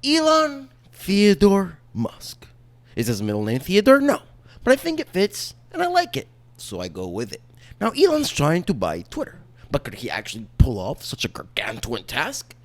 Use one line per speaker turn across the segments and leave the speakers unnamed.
Elon Theodore Musk. Is his middle name Theodore? No. But I think it fits, and I like it, so I go with it. Now, Elon's trying to buy Twitter, but could he actually pull off such a gargantuan task?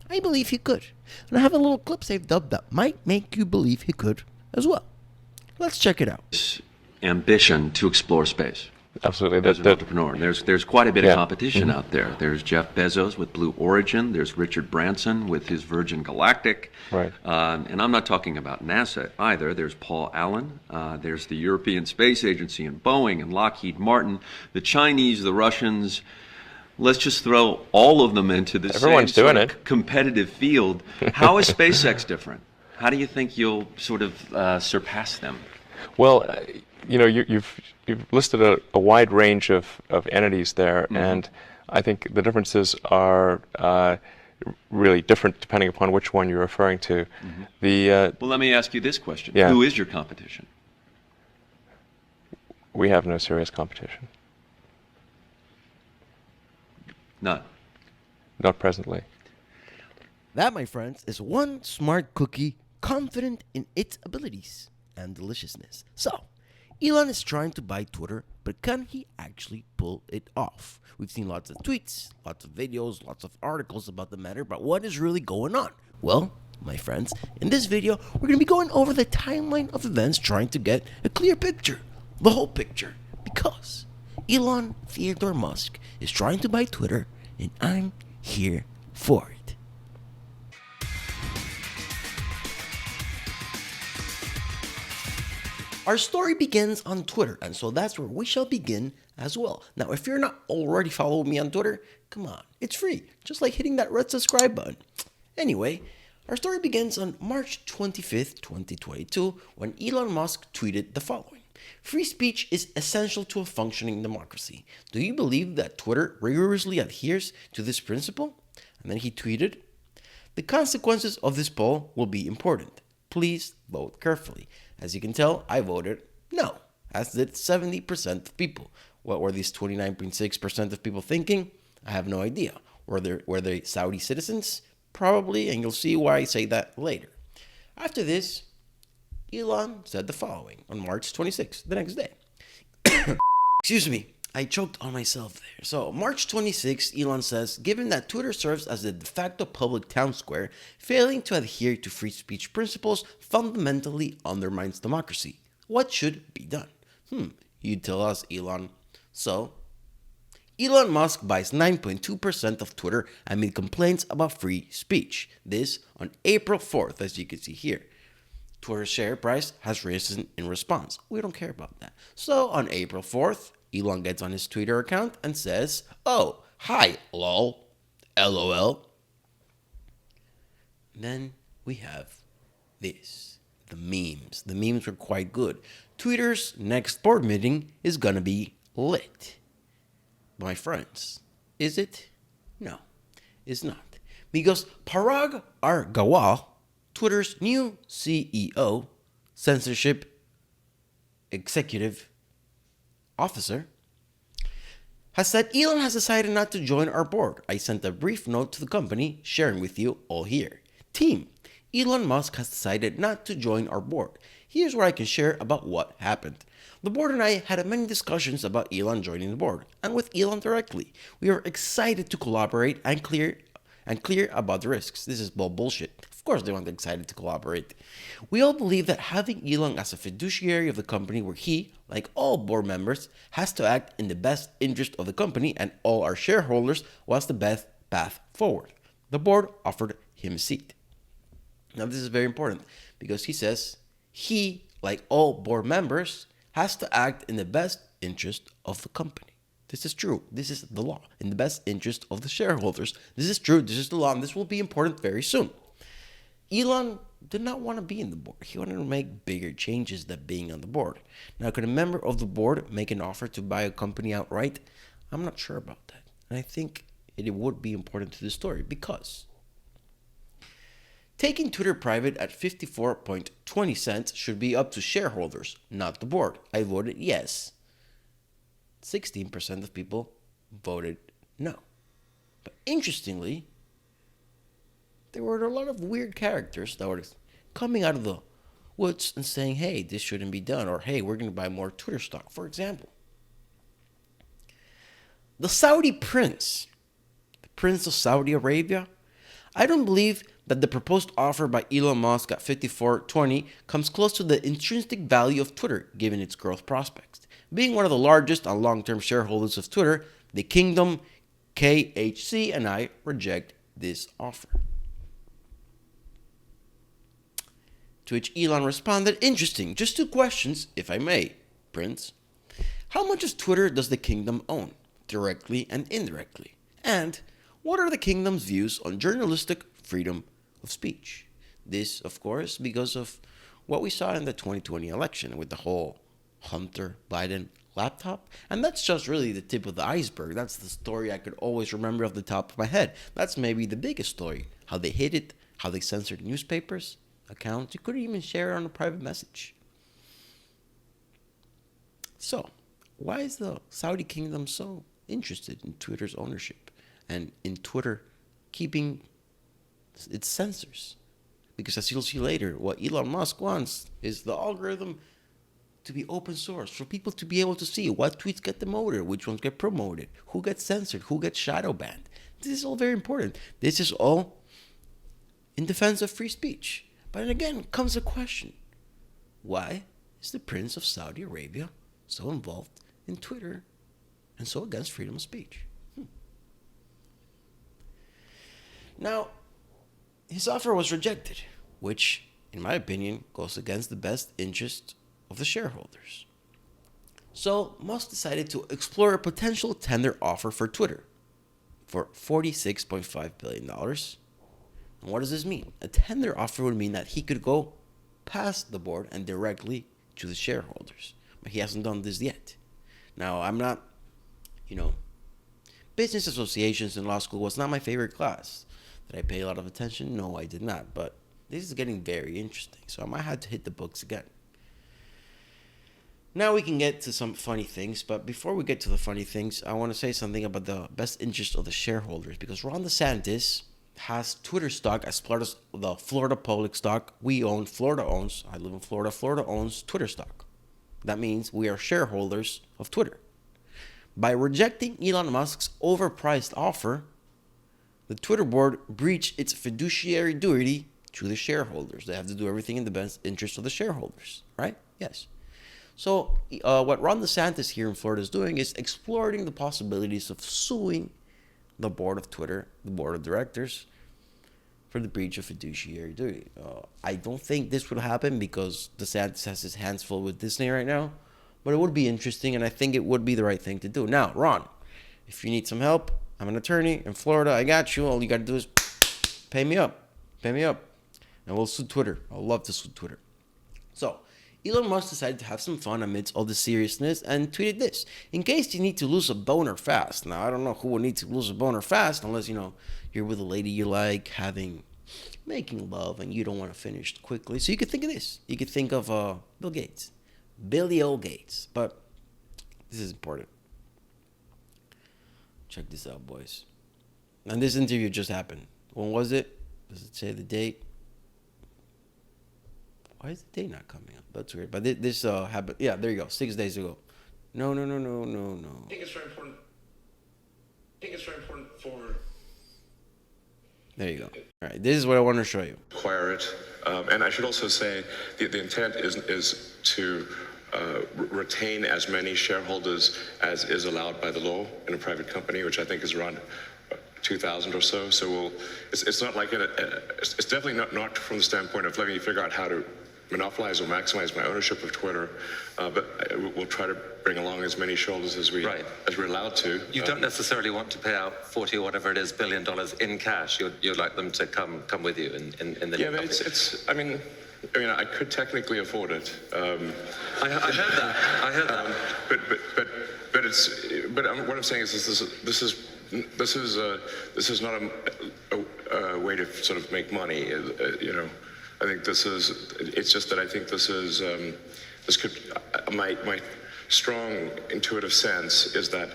I believe he could, and I have a little clip saved up that might make you believe he could as well. Let's check it out.
Ambition to explore space.
Absolutely.
As an entrepreneur, there's quite a bit of competition
Mm-hmm.
out there. There's Jeff Bezos with Blue Origin. There's Richard Branson with his Virgin Galactic.
Right.
And I'm not talking about NASA either. There's Paul Allen. There's the European Space Agency and Boeing and Lockheed Martin. The Chinese, the Russians. Let's just throw all of them into the
Everyone's
same
doing
sort of competitive field. How is SpaceX different? How do you think you'll sort of surpass them?
Well, you've listed a wide range of entities there,
Mm-hmm.
and I think the differences are really different depending upon which one you're referring to.
Mm-hmm. Well, let me ask you this question.
Yeah.
Who is your competition?
We have no serious competition.
None.
Not presently.
That, my friends, is one smart cookie confident in its abilities and deliciousness. So, Elon is trying to buy Twitter, but can he actually pull it off? We've seen lots of tweets, lots of videos, lots of articles about the matter, but what is really going on? Well, my friends, in this video, we're going to be going over the timeline of events trying to get a clear picture, the whole picture, because Elon Theodore Musk is trying to buy Twitter, and I'm here for it. Our story begins on Twitter, and so that's where we shall begin as well. Now, if you're not already following me on Twitter, come on, it's free, just like hitting that red subscribe button. Anyway, our story begins on March 25th, 2022, when Elon Musk tweeted the following. Free speech is essential to a functioning democracy. Do you believe that Twitter rigorously adheres to this principle? And then he tweeted, the consequences of this poll will be important. Please vote carefully. As you can tell, I voted no, as did 70% of people. What were these 29.6% of people thinking? I have no idea. Were they Saudi citizens? Probably, and you'll see why I say that later. After this, Elon said the following on March 26th, the next day. Excuse me, I choked on myself there. So, March 26th, Elon says, given that Twitter serves as the de facto public town square, failing to adhere to free speech principles fundamentally undermines democracy. What should be done? You tell us, Elon. So, Elon Musk buys 9.2% of Twitter amid complaints about free speech. This on April 4th, as you can see here. Twitter's share price has risen in response. We don't care about that. So on April 4th, Elon gets on his Twitter account and says, oh, hi, lol, LOL. Then we have this, the memes. The memes were quite good. Twitter's next board meeting is gonna be lit. My friends, is it? No, it's not. Because Parag Agrawal, Twitter's new CEO, censorship executive officer, has said Elon has decided not to join our board. I sent a brief note to the company sharing with you all here. Team, Elon Musk has decided not to join our board. Here's where I can share about what happened. The board and I had many discussions about Elon joining the board, and with Elon directly. We are excited to collaborate and clear about the risks. This is bullshit. Of course they weren't excited to collaborate. We all believe that having Elon as a fiduciary of the company where he, like all board members, has to act in the best interest of the company and all our shareholders was the best path forward. The board offered him a seat. Now this is very important because he says he, like all board members, has to act in the best interest of the company. This is true. This is the law. In the best interest of the shareholders. This is true. This is the law. And this will be important very soon. Elon did not want to be in the board. He wanted to make bigger changes than being on the board. Now, could a member of the board make an offer to buy a company outright? I'm not sure about that. And I think it would be important to the story because taking Twitter private at 54.20 cents should be up to shareholders, not the board. I voted yes. 16% of people voted no. But interestingly, there were a lot of weird characters that were coming out of the woods and saying, hey, this shouldn't be done, or hey, we're going to buy more Twitter stock. For example, the Saudi prince, the Prince of Saudi Arabia, I don't believe that the proposed offer by Elon Musk at $54.20 comes close to the intrinsic value of Twitter given its growth prospects. Being one of the largest and long-term shareholders of Twitter, the Kingdom, KHC, and I reject this offer. To which Elon responded, interesting, just 2 questions, if I may, Prince. How much of Twitter does the Kingdom own, directly and indirectly? And what are the Kingdom's views on journalistic freedom of speech? This, of course, because of what we saw in the 2020 election with the whole Hunter Biden laptop. And that's just really the tip of the iceberg. That's the story I could always remember off the top of my head. That's maybe the biggest story. How they hid it, how they censored newspapers, accounts. You couldn't even share it on a private message. So, why is the Saudi Kingdom so interested in Twitter's ownership and in Twitter keeping its censors? Because as you'll see later, what Elon Musk wants is the algorithm to be open source, for people to be able to see what tweets get demoted, which ones get promoted, who gets censored, who gets shadow banned. This is all very important. This is all in defense of free speech. But then again comes the question, why is the Prince of Saudi Arabia so involved in Twitter and so against freedom of speech? Now, his offer was rejected, which, in my opinion, goes against the best interest of the shareholders. So Musk decided to explore a potential tender offer for Twitter for $46.5 billion. And what does this mean? A tender offer would mean that he could go past the board and directly to the shareholders. But he hasn't done this yet. Now, I'm not, business associations in law school was not my favorite class. Did I pay a lot of attention? No, I did not. But this is getting very interesting. So I might have to hit the books again. Now we can get to some funny things, but before we get to the funny things, I want to say something about the best interest of the shareholders, because Ron DeSantis has Twitter stock as part of the Florida public stock we own. Florida owns. I live in Florida. Florida owns Twitter stock. That means we are shareholders of Twitter. By rejecting Elon Musk's overpriced offer, the Twitter board breached its fiduciary duty to the shareholders. They have to do everything in the best interest of the shareholders, right? Yes. So what Ron DeSantis here in Florida is doing is exploring the possibilities of suing the board of Twitter, the board of directors, for the breach of fiduciary duty. I don't think this would happen because DeSantis has his hands full with Disney right now, but it would be interesting, and I think it would be the right thing to do. Now, Ron, if you need some help, I'm an attorney in Florida. I got you. All you got to do is pay me up. Pay me up. And we'll sue Twitter. I'd love to sue Twitter. So, Elon Musk decided to have some fun amidst all the seriousness and tweeted this. In case you need to lose a boner fast. Now, I don't know who would need to lose a boner fast unless, you're with a lady you like, making love, and you don't want to finish quickly. So you could think of this. You could think of Bill Gates. Billy O. Gates. But this is important. Check this out, boys. And this interview just happened. When was it? Does it say the date? Why is the date not coming up? That's weird. But this happened. Yeah, there you go. 6 days ago. No.
I think it's very important. For.
There you go. All right. This is what I want to show you.
Acquire it. And I should also say the intent is to retain as many shareholders as is allowed by the law in a private company, which I think is around 2,000 or so. So it's not like it's definitely not from the standpoint of letting me figure out how to monopolize or maximize my ownership of Twitter, but we'll try to bring along as many shareholders as we're allowed to.
You don't necessarily want to pay out 40 or whatever it is $billion in cash. You'd like them to come with you in the
yeah, but it's I mean I could technically afford it.
I heard that.
But what I'm saying is this is not a way to sort of make money. I think it's just that I think this could, my strong intuitive sense is that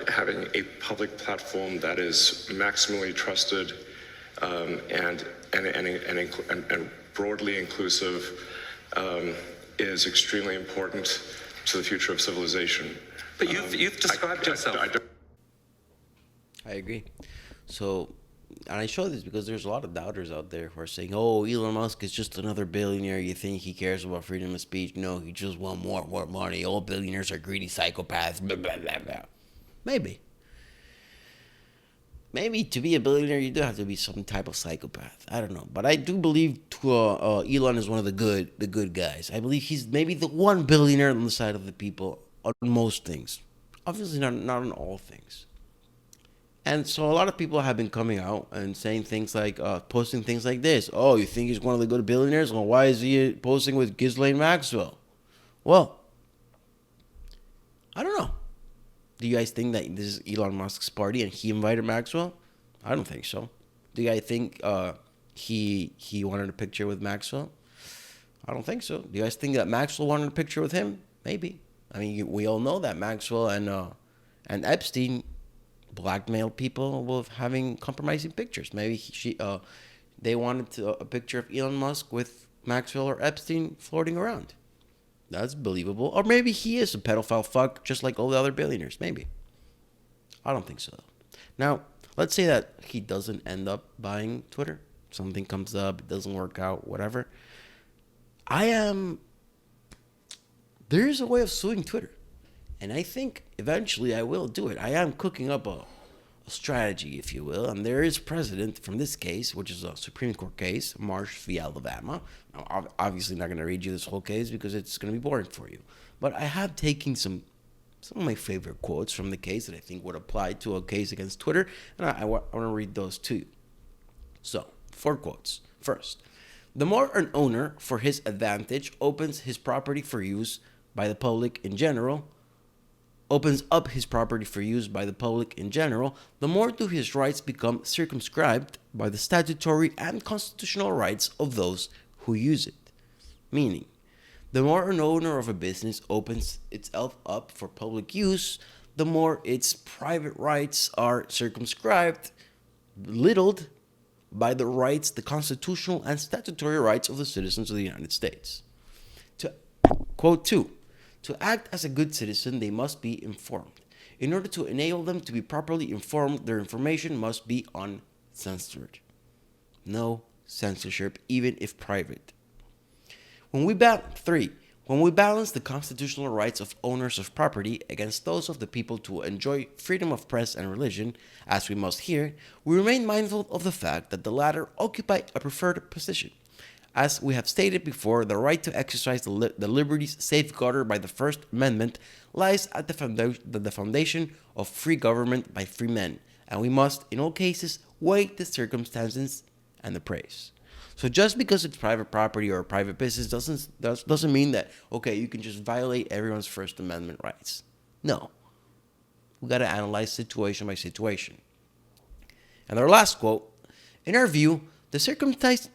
having a public platform that is maximally trusted and broadly inclusive is extremely important to the future of civilization.
But you've described yourself.
I agree. So, and I show this because there's a lot of doubters out there who are saying, "Oh, Elon Musk is just another billionaire. You think he cares about freedom of speech? No, he just want more money. All billionaires are greedy psychopaths." Blah blah blah blah. Maybe to be a billionaire, you do have to be some type of psychopath. I don't know, but I do believe Elon is one of the good guys. I believe he's maybe the one billionaire on the side of the people on most things. Obviously, not on all things. And so a lot of people have been coming out and saying things like, posting things like this. Oh, you think he's one of the good billionaires? Well, why is he posting with Ghislaine Maxwell? Well, I don't know. Do you guys think that this is Elon Musk's party and he invited Maxwell? I don't think so. Do you guys think he wanted a picture with Maxwell? I don't think so. Do you guys think that Maxwell wanted a picture with him? Maybe. I mean, we all know that Maxwell and Epstein blackmailed people with having compromising pictures. Maybe they wanted a picture of Elon Musk with Maxwell or Epstein floating around. That's believable. Or maybe he is a pedophile fuck just like all the other billionaires. Maybe. I don't think so. Now, let's say that he doesn't end up buying Twitter. Something comes up, it doesn't work out, whatever. There is a way of suing Twitter. And I think eventually I will do it. I am cooking up a strategy, if you will. And there is precedent from this case, which is a Supreme Court case, Marsh v. Alabama. Now, I'm obviously not going to read you this whole case because it's going to be boring for you. But I have taken some of my favorite quotes from the case that I think would apply to a case against Twitter. And I want to read those to you. So, 4 quotes. First, the more an owner, for his advantage, opens his property for use by the public in general, opens up his property for use by the public in general, the more do his rights become circumscribed by the statutory and constitutional rights of those who use it. Meaning, the more an owner of a business opens itself up for public use, the more its private rights are circumscribed, belittled by the rights, the constitutional and statutory rights of the citizens of the United States. Quote 2. To act as a good citizen, they must be informed. In order to enable them to be properly informed, their information must be uncensored. No censorship, even if private. 3. When we balance the constitutional rights of owners of property against those of the people to enjoy freedom of press and religion, as we must here, we remain mindful of the fact that the latter occupy a preferred position. As we have stated before, the right to exercise the liberties safeguarded by the First Amendment lies at the foundation of free government by free men, and we must, in all cases, weigh the circumstances and the praise. So just because it's private property or a private business doesn't mean that, okay, you can just violate everyone's First Amendment rights. No. We got to analyze situation by situation. And our last quote, in our view, the circumstances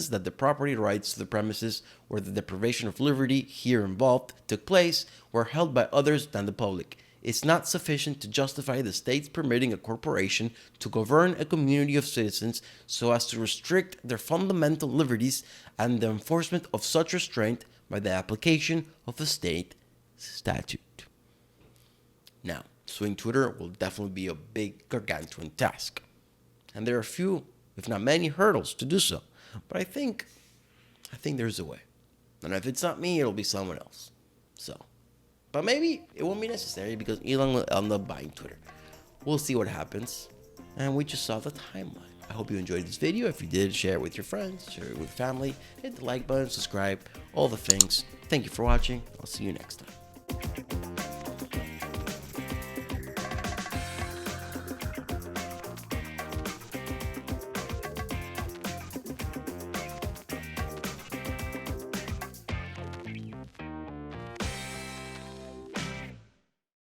that the property rights to the premises where the deprivation of liberty here involved took place were held by others than the public. It's not sufficient to justify the states permitting a corporation to govern a community of citizens so as to restrict their fundamental liberties and the enforcement of such restraint by the application of a state statute. Now, suing Twitter will definitely be a big, gargantuan task. And there are few, if not many, hurdles to do so. But I think there's a way. And if it's not me, it'll be someone else. But maybe it won't be necessary because Elon will end up buying Twitter. We'll see what happens. And we just saw the timeline. I hope you enjoyed this video. If you did, share it with your friends, share it with family, hit the like button, subscribe, all the things. Thank you for watching. I'll see you next time.